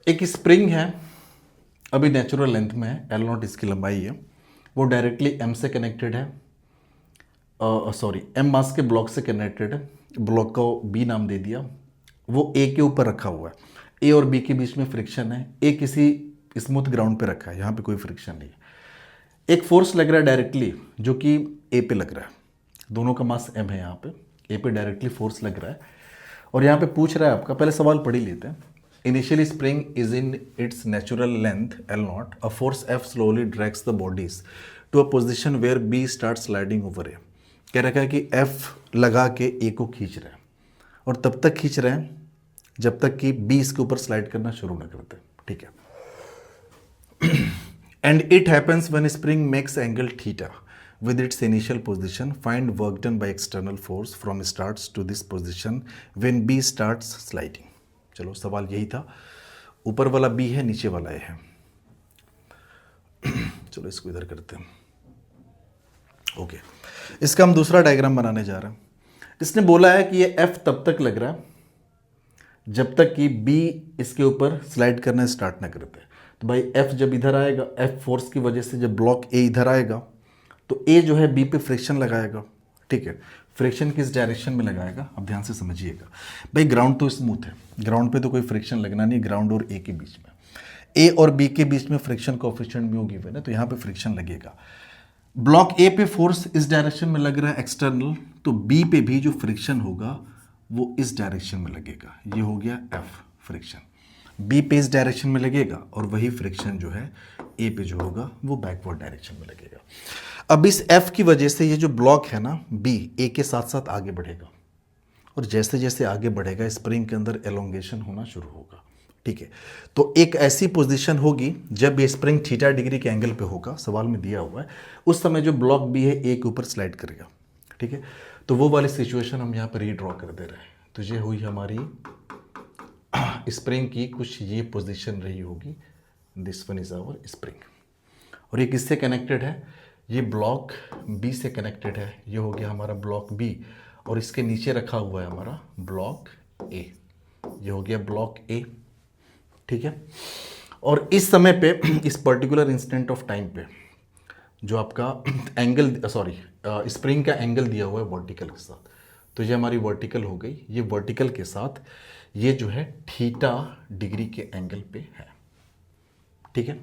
एक स्प्रिंग है, अभी नेचुरल लेंथ में है, एल नॉट इसकी लंबाई है, वो डायरेक्टली एम से कनेक्टेड है, सॉरी एम मास के ब्लॉक से कनेक्टेड है, ब्लॉक को बी नाम दे दिया, वो ए के ऊपर रखा हुआ है, ए और बी के बीच में फ्रिक्शन है, ए किसी स्मूथ ग्राउंड पे रखा है, यहाँ पे कोई फ्रिक्शन नहीं है, एक फोर्स लग रहा है डायरेक्टली जो कि ए पे लग रहा है, दोनों का मास एम है, यहाँ पे ए पे डायरेक्टली फोर्स लग रहा है, और यहाँ पे पूछ रहा है आपका, पहले सवाल पढ़ ही लेते हैं। Initially spring is in its natural length L naught, a force F slowly drags the bodies to a position where B start sliding over A. कह रखा है कि एफ लगा के ए को खींच रहे हैं, और तब तक खींच रहे हैं जब तक कि बी इसके ऊपर स्लाइड करना शुरू ना करते। ठीक है, and it happens when spring makes angle theta with its initial position. Find work done by external force from starts to this position when B starts sliding. चलो सवाल यही था, ऊपर वाला B है, नीचे वाला A है। चलो इसको इधर करते हैं। ओके, इसका हम दूसरा डायग्राम बनाने जा रहे हैं। इसने बोला है कि ये F तब तक लग रहा है जब तक कि B इसके ऊपर स्लाइड करना स्टार्ट ना करते। तो भाई F जब इधर आएगा, F फोर्स की वजह से जब ब्लॉक A इधर आएगा तो A जो है B पे फ्रिक्शन लगाएगा। ठीक है, फ्रिक्शन किस डायरेक्शन में लगाएगा, अब ध्यान से समझिएगा। भाई ग्राउंड तो स्मूथ है, ग्राउंड पे तो कोई फ्रिक्शन लगना नहीं, ग्राउंड और A के बीच में, A और B के बीच में फ्रिक्शन कोएफिशिएंट म्यू गिवन है, तो यहाँ पे फ्रिक्शन लगेगा। ब्लॉक A पे फोर्स इस डायरेक्शन में लग रहा है एक्सटर्नल, तो B पे भी जो फ्रिक्शन होगा वो इस डायरेक्शन में लगेगा। ये हो गया F फ्रिक्शन, बी पे इस डायरेक्शन में लगेगा, और वही फ्रिक्शन जो है ए पे जो होगा वो बैकवर्ड डायरेक्शन में लगेगा। अब इस एफ की वजह से ये जो ब्लॉक है ना बी, ए के साथ साथ आगे बढ़ेगा, और जैसे जैसे आगे बढ़ेगा स्प्रिंग के अंदर एलोंगेशन होना शुरू होगा। ठीक है, तो एक ऐसी पोजीशन होगी जब ये स्प्रिंग थीटा डिग्री के एंगल पे होगा, सवाल में दिया हुआ है, उस समय जो ब्लॉक बी है ए के ऊपर स्लाइड करेगा। ठीक है, तो वो वाली सिचुएशन हम यहाँ पर रीड्रॉ कर दे रहे हैं। तो ये हुई हमारी स्प्रिंग की कुछ ये पोजीशन रही होगी, this one is our spring, और ये किससे कनेक्टेड है, ये ब्लॉक बी से कनेक्टेड है, ये हो गया हमारा ब्लॉक बी, और इसके नीचे रखा हुआ है हमारा ब्लॉक ए, ये हो गया ब्लॉक ए। ठीक है, और इस समय पे इस पर्टिकुलर इंस्टेंट ऑफ टाइम पे जो आपका एंगल, सॉरी स्प्रिंग का एंगल दिया हुआ है वर्टिकल के साथ, तो ये हमारी वर्टिकल हो गई, ये वर्टिकल के साथ ये जो है थीटा डिग्री के एंगल पे है। ठीक है,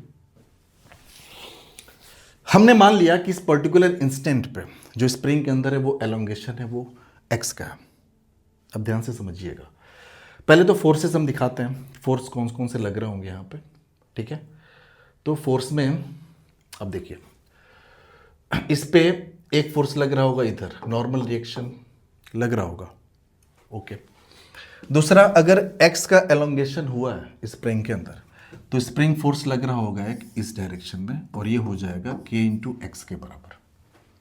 हमने मान लिया कि इस पर्टिकुलर इंस्टेंट पे जो स्प्रिंग के अंदर है वो एलोंगेशन है वो एक्स का है। अब ध्यान से समझिएगा, पहले तो फोर्सेस हम दिखाते हैं, फोर्स कौन कौन से लग रहे होंगे यहाँ पे। ठीक है, तो फोर्स में अब देखिए, इस पे एक फोर्स लग रहा होगा, इधर नॉर्मल रिएक्शन लग रहा होगा। ओके, दूसरा अगर x का एलोंगेशन हुआ है स्प्रिंग के अंदर, तो स्प्रिंग फोर्स लग रहा होगा एक इस डायरेक्शन में, और ये हो जाएगा k इंटू एक्स के बराबर।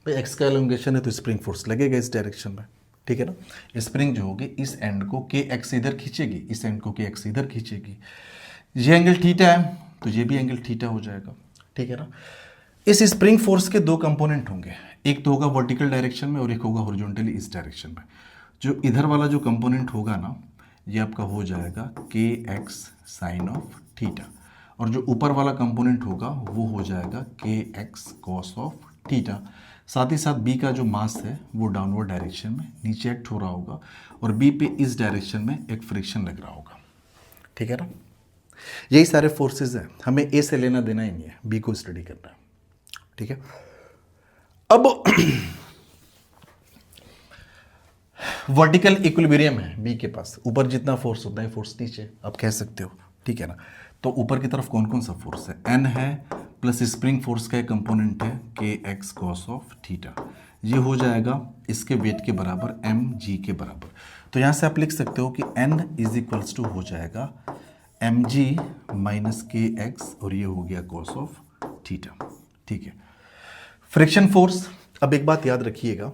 भाई x का एलोंगेशन है तो स्प्रिंग फोर्स लगेगा इस डायरेक्शन में। ठीक है ना, स्प्रिंग जो होगी इस एंड को के एक्स इधर खींचेगी, इस एंड को के एक्स इधर खींचेगी, ये एंगल थीटा है तो ये भी एंगल थीटा हो जाएगा। ठीक है ना, इस स्प्रिंग फोर्स के दो कंपोनेंट होंगे, एक तो होगा वर्टिकल डायरेक्शन में और एक होगा हॉरिजॉन्टली इस डायरेक्शन में। जो इधर वाला जो कंपोनेंट होगा ना, ये आपका हो जाएगा के एक्स साइन ऑफ थीटा, और जो ऊपर वाला कंपोनेंट होगा वो हो जाएगा के एक्स कॉस ऑफ थीटा। साथ ही साथ बी का जो मास है वो डाउनवर्ड डायरेक्शन में नीचे एक्ट हो रहा होगा, और बी पे इस डायरेक्शन में एक फ्रिक्शन लग रहा होगा। ठीक है ना, यही सारे फोर्सेस हैं, हमें ए से लेना देना ही नहीं है, बी को स्टडी करना है। ठीक है, अब वर्टिकल इक्विलिब्रियम है बी के पास, ऊपर जितना फोर्स होता है फोर्स नीचे, आप कह सकते हो। ठीक है ना, तो ऊपर की तरफ कौन कौन सा फोर्स है, एन है, प्लस स्प्रिंग फोर्स का एक कंपोनेंट है के एक्स कॉस ऑफ थीटा, ये हो जाएगा इसके वेट के बराबर एम जी के बराबर। तो यहाँ से आप लिख सकते हो कि एन इज इक्वल्स टू हो जाएगा M G minus K x, और ये हो गया कॉस ऑफ थीटा। ठीक है, फ्रिक्शन फोर्स, अब एक बात याद रखिएगा,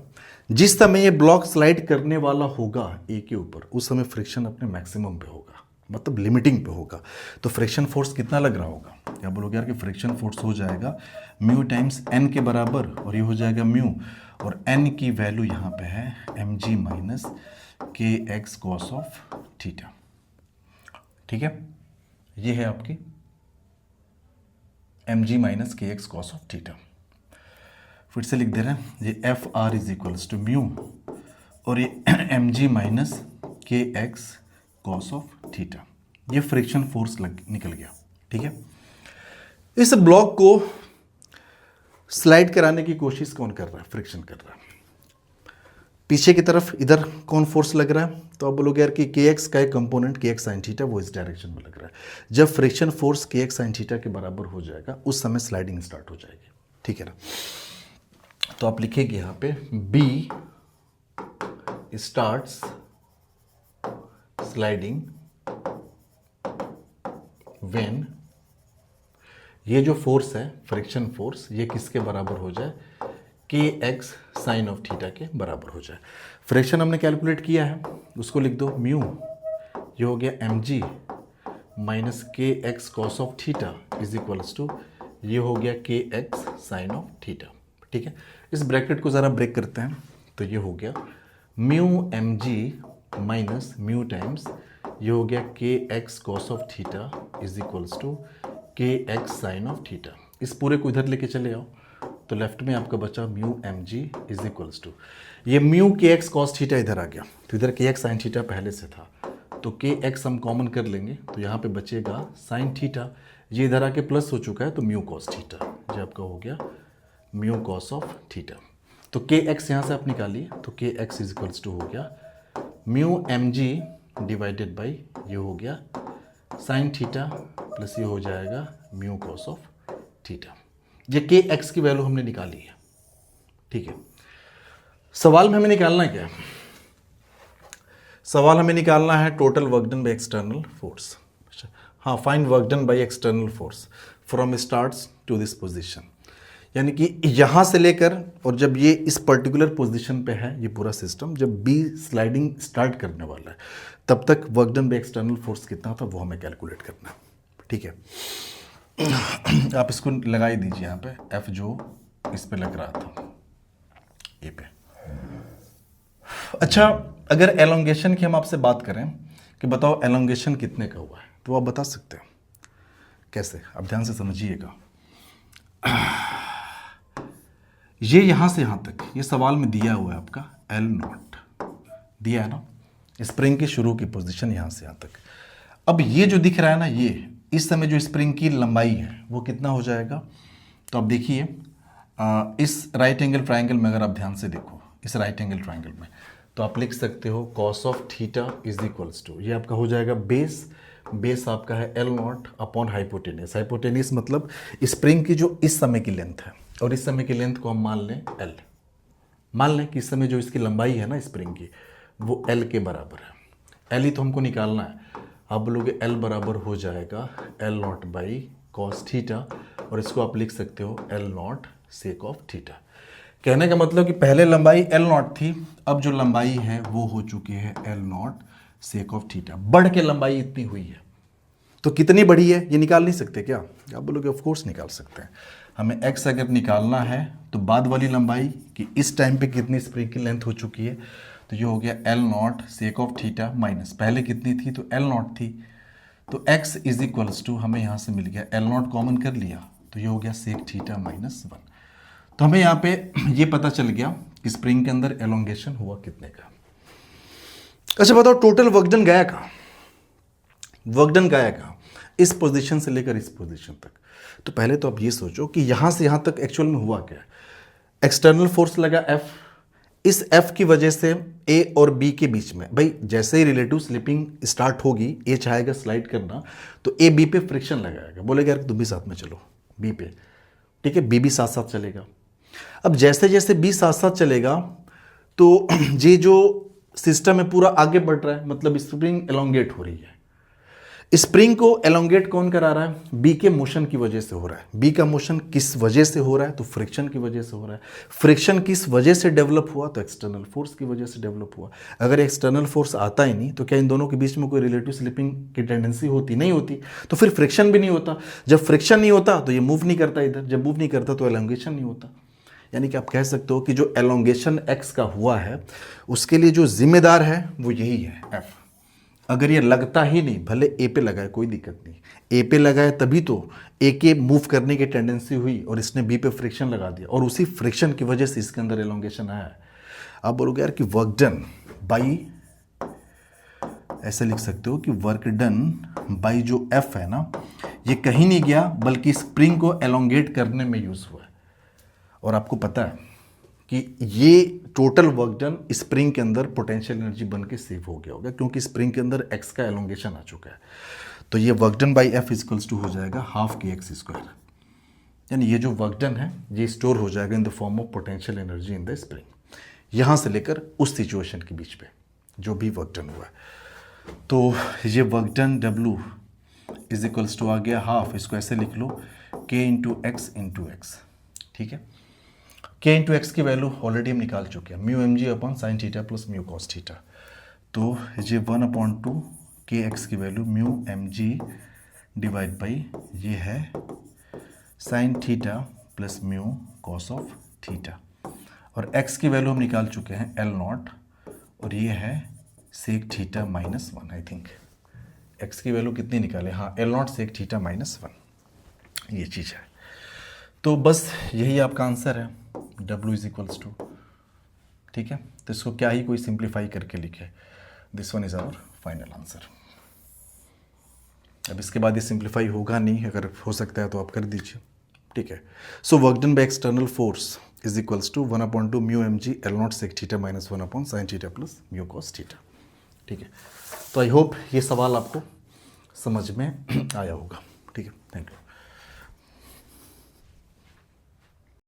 जिस समय ये ब्लॉक स्लाइड करने वाला होगा ए के ऊपर, उस समय फ्रिक्शन अपने मैक्सिमम पे होगा, मतलब लिमिटिंग पे होगा। तो फ्रिक्शन फोर्स कितना लग रहा होगा, क्या बोलोगे यार कि फ्रिक्शन फोर्स हो जाएगा म्यू टाइम्स एन के बराबर, और ये हो जाएगा म्यू, और एन की वैल्यू यहाँ पे है M G minus K X cos of theta. ठीक है, ये है आपकी M G minus K X cos of theta. फिर से लिख दे रहे हैं, ये F R is equals to mu और ये M G minus K X cos of theta. ये फ्रिक्शन फोर्स निकल गया। ठीक है, इस ब्लॉक को स्लाइड कराने की कोशिश कौन कर रहा है? फ्रिक्शन कर रहा है। पीछे की तरफ इधर कौन फोर्स लग रहा है? तो आप बोलोगे यार कि के एक्स का एक कंपोनेंट के एक्स साइन थीटा वो इस डायरेक्शन में लग रहा है। जब फ्रिक्शन फोर्स के एक्स साइन थीटा के बराबर हो जाएगा उस समय स्लाइडिंग स्टार्ट हो जाएगी। ठीक है ना, तो आप लिखेंगे यहाँ पे बी स्टार्ट्स स्लाइडिंग व्हेन ये जो फोर्स है फ्रिक्शन फोर्स ये किसके बराबर हो जाए? के एक्स साइन ऑफ थीटा के बराबर हो जाए। फ्रिक्शन हमने कैलकुलेट किया है, उसको लिख दो म्यू, ये हो गया M G minus K X cos of theta is equals to ये हो गया K X sine of theta. ठीक है, इस ब्रैकेट को ज़रा ब्रेक करते हैं तो ये हो गया mu M G minus mu times ये हो गया K X cos of theta is equals to K X sine of theta. इस पूरे को इधर लेके चले आओ तो लेफ्ट में आपका बचा mu M G is equals to ये mu K X cos theta इधर आ गया, तो इधर के एक्स साइन थीटा पहले से था तो के एक्स हम कॉमन कर लेंगे तो यहाँ पे बचेगा साइन थीटा, ये इधर आके प्लस हो चुका है तो म्यू कॉस थीटा, ये आपका हो गया म्यू कॉस ऑफ थीटा। तो के एक्स यहाँ से आप निकालिए तो के एक्स इज इक्वल्स टू हो गया mu M G divided by ये हो गया साइन थीटा प्लस ये हो जाएगा म्यू कॉस ऑफ थीटा। ये के एक्स की वैल्यू हमने निकाली है। ठीक है, सवाल में हमें निकालना क्या है? सवाल हमें निकालना है total work done by external force. हाँ, find work done by external force from starts to this position, यानी कि यहाँ से लेकर और जब ये इस पर्टिकुलर पोजीशन पे है ये पूरा सिस्टम, जब बी स्लाइडिंग स्टार्ट करने वाला है तब तक work done by external force कितना था वो हमें कैलकुलेट करना है। ठीक है, आप इसको लगा ही दीजिए यहाँ पे एफ जो इस पे लग रहा था ए पे। अच्छा, अगर एलोंगेशन की हम आपसे बात करें कि बताओ एलोंगेशन कितने का हुआ है तो आप बता सकते हो कैसे? आप ध्यान से समझिएगा। ये यहाँ से यहाँ तक ये सवाल में दिया हुआ है आपका एल नॉट दिया है ना, स्प्रिंग की शुरू की पोजीशन यहाँ से यहाँ तक। अब ये जो दिख रहा है ना, ये इस समय जो स्प्रिंग की लंबाई है वो कितना हो जाएगा? तो आप देखिए इस राइट एंगल ट्राइंगल में अगर आप ध्यान से देखो इस राइट एंगल ट्राइंगल में तो आप लिख सकते हो cos of theta is equals to ये आपका हो जाएगा बेस आपका है L not upon hypotenuse. Hypotenuse मतलब स्प्रिंग की जो इस समय की लेंथ है और इस समय की लेंथ को हम मान लें एल। मान लें कि इस समय जो इसकी लंबाई है ना स्प्रिंग की वो एल के बराबर है। एल ही तो हमको निकालना है। आप बोलोगे एल बराबर हो जाएगा L not by cos theta और इसको आप लिख सकते हो L not sake of theta. कहने का मतलब कि पहले लंबाई एल नॉट थी, अब जो लंबाई है वो हो चुकी है L not sake of theta. बढ़ के लंबाई इतनी हुई है तो कितनी बढ़ी है ये निकाल नहीं सकते क्या? आप बोलोगे ऑफ कोर्स निकाल सकते हैं। हमें एक्स अगर निकालना है तो बाद वाली लंबाई कि इस टाइम पे कितनी स्प्रिंग की लेंथ हो चुकी है तो ये हो गया L not sake of theta minus पहले कितनी थी तो एल नॉट थी तो एक्स इज इक्वल्स टू हमें यहाँ से मिल गया एल नॉट कॉमन कर लिया तो ये हो गया सेक थीटा माइनस 1। तो हमें यहाँ पे ये पता चल गया कि स्प्रिंग के अंदर एलोंगेशन हुआ कितने का। अच्छा बताओ टोटल वर्क डन गया कहाँ? वर्क डन गया कहाँ? इस पोजीशन से लेकर इस पोजीशन तक। तो पहले तो आप ये सोचो कि यहाँ से यहाँ तक एक्चुअल में हुआ क्या है। एक्सटर्नल फोर्स लगा एफ, इस एफ की वजह से ए और बी के बीच में भाई जैसे ही रिलेटिव स्लिपिंग स्टार्ट होगी ए चाहेगा स्लाइड करना तो ए बी पे फ्रिक्शन लगाएगा, बोलेगा यार तुम भी साथ में चलो बी पे, ठीक है, बी भी साथ साथ चलेगा। अब जैसे जैसे बी साथ साथ चलेगा तो ये जो सिस्टम है पूरा आगे बढ़ रहा है, मतलब स्प्रिंग एलोंगेट हो रही है। स्प्रिंग को एलोंगेट कौन करा रहा है? बी के मोशन की वजह से हो रहा है। बी का मोशन किस वजह से हो रहा है? तो फ्रिक्शन की वजह से हो रहा है। फ्रिक्शन किस वजह से डेवलप हुआ? तो एक्सटर्नल फोर्स की वजह से डेवलप हुआ। अगर एक्सटर्नल फोर्स आता ही नहीं तो क्या इन दोनों के बीच में कोई रिलेटिव स्लिपिंग की टेंडेंसी होती? नहीं होती। तो फिर फ्रिक्शन भी नहीं होता। जब फ्रिक्शन नहीं होता तो ये मूव नहीं करता इधर, जब मूव नहीं करता तो एलोंगेशन नहीं होता। यानी कि आप कह सकते हो कि जो एलोंगेशन एक्स का हुआ है उसके लिए जो जिम्मेदार है वो यही है एफ। अगर ये लगता ही नहीं, भले ए पे लगाए कोई दिक्कत नहीं, ए पे लगाए तभी तो ए के मूव करने की टेंडेंसी हुई और इसने बी पे फ्रिक्शन लगा दिया और उसी फ्रिक्शन की वजह से इसके अंदर एलोंगेशन आया है। आप बोलोगे यार कि वर्क डन बाई, ऐसे लिख सकते हो कि वर्क डन बाई जो एफ है ना, ये कहीं नहीं गया बल्कि स्प्रिंग को एलोंगेट करने में यूज हुआ है। और आपको पता है कि ये टोटल वर्क डन स्प्रिंग के अंदर पोटेंशियल एनर्जी बन के सेव हो गया होगा, क्योंकि स्प्रिंग के अंदर एक्स का एलोंगेशन आ चुका है। तो ये work done by F equals to हो जाएगा हाफ के एक्स स्क्वायर, यानी ये जो वर्क डन है ये स्टोर हो जाएगा in the form of potential energy in the spring, यहाँ से लेकर उस सिचुएशन के बीच पे जो भी वर्क डन हुआ है। तो ये work done W is equals to आ गया हाफ, इसको ऐसे लिख लो के इंटू एक्स, ठीक है। के इंटू एक्स की वैल्यू ऑलरेडी हम निकाल चुके हैं, mu M G upon sine theta plus mu cos theta. तो ये 1/2 के एक्स की value mu M G divide by ये है sine theta plus mu cos of theta, और एक्स की वैल्यू हम निकाल चुके हैं एल नॉट, और ये है sec theta minus 1। I think X की वैल्यू कितनी निकाले, हाँ L not sec theta minus 1, ये चीज़ है। तो बस यही आपका आंसर है, W इज इक्वल्स टू, ठीक है। तो इसको क्या ही कोई सिंप्लीफाई करके लिखे, this one is our final answer. अब इसके बाद ये सिंप्लीफाई होगा नहीं, अगर हो सकता है तो आप कर दीजिए, ठीक है। So work done by external force is equals to 1/2 mu M G L not sec theta minus 1 upon sine theta plus mu cos theta, ठीक है। तो आई होप ये सवाल आपको समझ में आया होगा, ठीक है। Thank you.